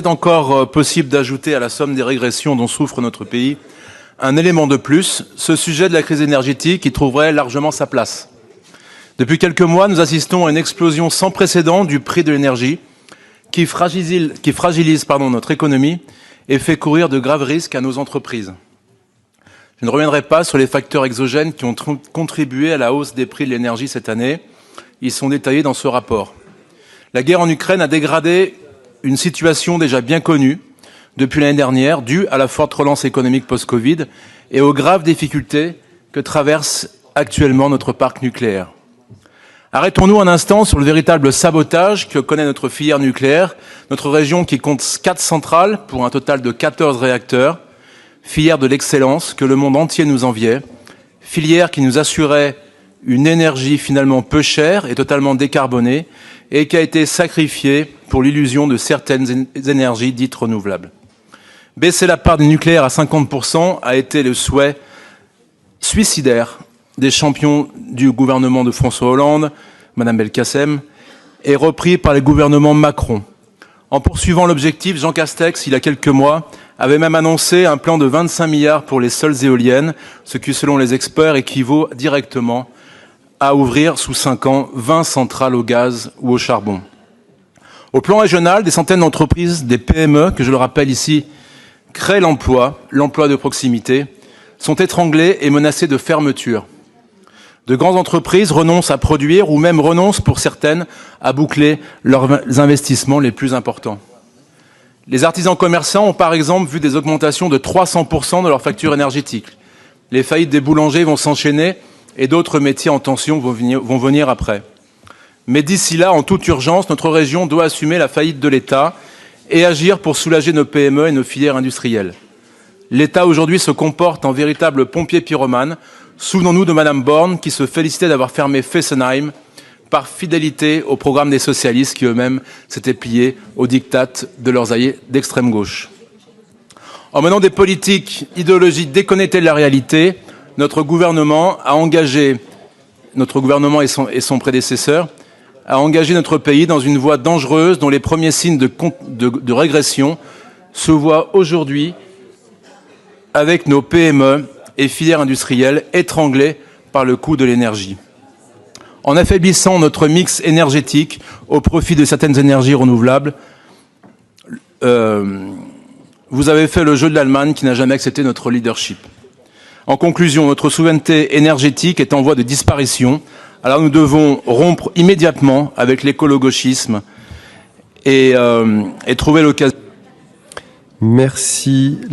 C'est encore possible d'ajouter à la somme des régressions dont souffre notre pays un élément de plus, ce sujet de la crise énergétique qui trouverait largement sa place. Depuis quelques mois, nous assistons à une explosion sans précédent du prix de l'énergie qui fragilise notre économie et fait courir de graves risques à nos entreprises. Je ne reviendrai pas sur les facteurs exogènes qui ont contribué à la hausse des prix de l'énergie cette année. Ils sont détaillés dans ce rapport. La guerre en Ukraine a dégradé une situation déjà bien connue depuis l'année dernière, due à la forte relance économique post-Covid et aux graves difficultés que traverse actuellement notre parc nucléaire. Arrêtons-nous un instant sur le véritable sabotage que connaît notre filière nucléaire, notre région qui compte 4 centrales pour un total de 14 réacteurs, filière de l'excellence que le monde entier nous enviait, filière qui nous assurait une énergie finalement peu chère et totalement décarbonée et qui a été sacrifiée pour l'illusion de certaines énergies dites renouvelables. Baisser la part du nucléaire à 50% a été le souhait suicidaire des champions du gouvernement de François Hollande, Madame Belkacem, et repris par les gouvernements Macron. En poursuivant l'objectif, Jean Castex, il y a quelques mois, avait même annoncé un plan de 25 milliards pour les seules éoliennes, ce qui, selon les experts, équivaut directement à ouvrir sous 5 ans 20 centrales au gaz ou au charbon. Au plan régional, des centaines d'entreprises, des PME, que je le rappelle ici, créent l'emploi de proximité, sont étranglées et menacées de fermeture. De grandes entreprises renoncent à produire ou même renoncent pour certaines à boucler leurs investissements les plus importants. Les artisans commerçants ont par exemple vu des augmentations de 300% de leurs factures énergétiques. Les faillites des boulangers vont s'enchaîner et d'autres métiers en tension vont venir après. Mais d'ici là, en toute urgence, notre région doit assumer la faillite de l'État et agir pour soulager nos PME et nos filières industrielles. L'État aujourd'hui se comporte en véritable pompier pyromane. Souvenons-nous de Madame Borne qui se félicitait d'avoir fermé Fessenheim par fidélité au programme des socialistes qui eux-mêmes s'étaient pliés aux diktats de leurs alliés d'extrême gauche. En menant des politiques idéologiques déconnectées de la réalité, notre gouvernement et son prédécesseur a engagé notre pays dans une voie dangereuse dont les premiers signes de régression se voient aujourd'hui avec nos PME et filières industrielles étranglées par le coût de l'énergie. En affaiblissant notre mix énergétique au profit de certaines énergies renouvelables, vous avez fait le jeu de l'Allemagne qui n'a jamais accepté notre leadership. En conclusion, notre souveraineté énergétique est en voie de disparition. Alors nous devons rompre immédiatement avec l'écolo-gauchisme et trouver l'occasion. Merci.